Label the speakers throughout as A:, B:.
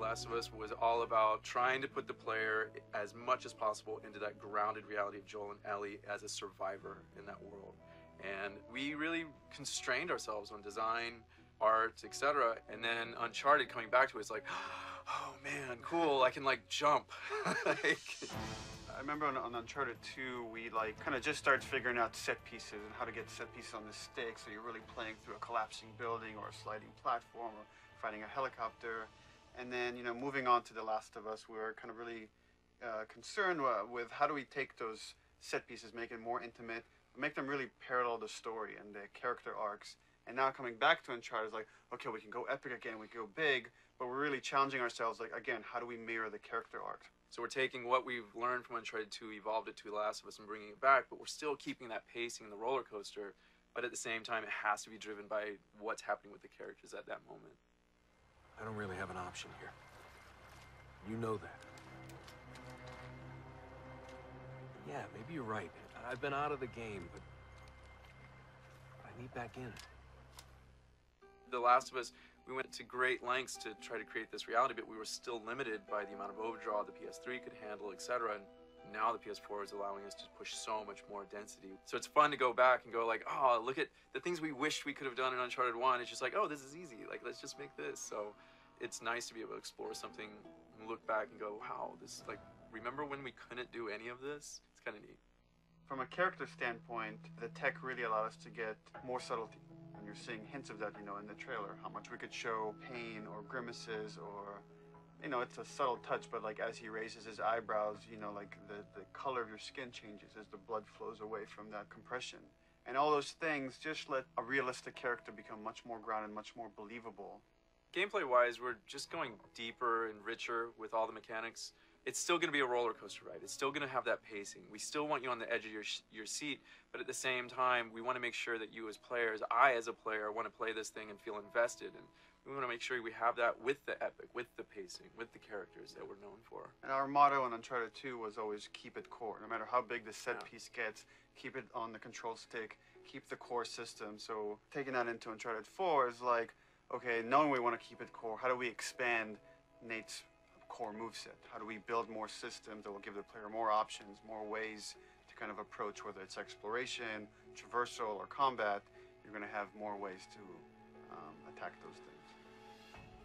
A: Last of Us was all about trying to put the player as much as possible into that grounded reality of Joel and Ellie as a survivor in that world. And we really constrained ourselves on design, art, etc. And then Uncharted coming back to it, it's like, oh man, cool, I can like jump. Like,
B: I remember on Uncharted 2, we like kind of just started figuring out set pieces and how to get set pieces on the stick, so you're really playing through a collapsing building or a sliding platform or fighting a helicopter. And then, you know, moving on to The Last of Us, we were kind of really concerned with how do we take those set pieces, make it more intimate, make them really parallel the story and the character arcs. And now coming back to Uncharted, it's like, okay, we can go epic again, we can go big, but we're really challenging ourselves, like, again, how do we mirror the character arcs?
A: so we're taking what we've learned from Uncharted 2, evolved it to The Last of Us, and bringing it back, but we're still keeping that pacing in the roller coaster, but at the same time, it has to be driven by what's happening with the characters at that moment.
C: I don't really have an option here. You know that. Yeah, maybe you're right. I've been out of the game, but I need back in.
A: The Last of Us, we went to great lengths to try to create this reality, but we were still limited by the amount of overdraw the PS3 could handle, etc. And now the PS4 is allowing us to push so much more density. So it's fun to go back and go like, oh, look at the things we wished we could have done in Uncharted 1. It's just like, oh, this is easy. Like, let's just make this. So it's nice to be able to explore something and look back and go, wow, this, like, remember when we couldn't do any of this? It's kind of neat.
B: From a character standpoint, the tech really allowed us to get more subtlety. And you're seeing hints of that, you know, in the trailer, how much we could show pain or grimaces or, you know, it's a subtle touch, but like as he raises his eyebrows, you know, like the color of your skin changes as the blood flows away from that compression. And all those things just let a realistic character become much more grounded, much more believable.
A: Gameplay-wise, we're just going deeper and richer with all the mechanics. It's still going to be a roller coaster ride. It's still going to have that pacing. We still want you on the edge of your seat, but at the same time, we want to make sure that you as players, I as a player, want to play this thing and feel invested. And we want to make sure we have that with the epic, with the pacing, with the characters that we're known for.
B: And our motto in Uncharted 2 was always keep it core. No matter how big the set piece gets, keep it on the control stick, keep the core system. So taking that into Uncharted 4 is like, okay, knowing we want to keep it core, how do we expand Nate's core moveset? How do we build more systems that will give the player more options, more ways to kind of approach, whether it's exploration, traversal, or combat? You're going to have more ways to attack those things.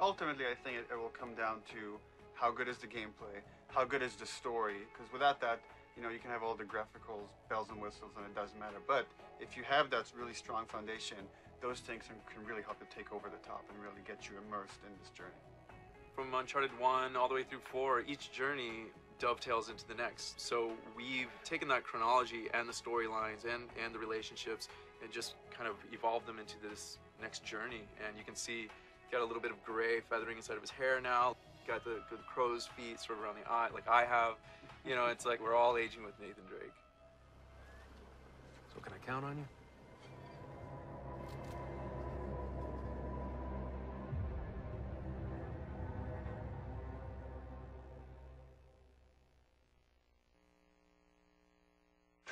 B: Ultimately, I think it will come down to how good is the gameplay, how good is the story, because without that, you know, you can have all the graphical bells and whistles and it doesn't matter. But if you have that really strong foundation, those things can really help you take over the top and really get you immersed in this journey.
A: From Uncharted 1 all the way through 4, each journey dovetails into the next. So we've taken that chronology and the storylines and the relationships and just kind of evolved them into this next journey. And you can see, got a little bit of gray feathering inside of his hair now, got the crow's feet sort of around the eye, like I have. You know, it's like we're all aging with Nathan Drake.
C: So can I count on you?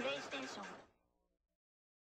D: PlayStation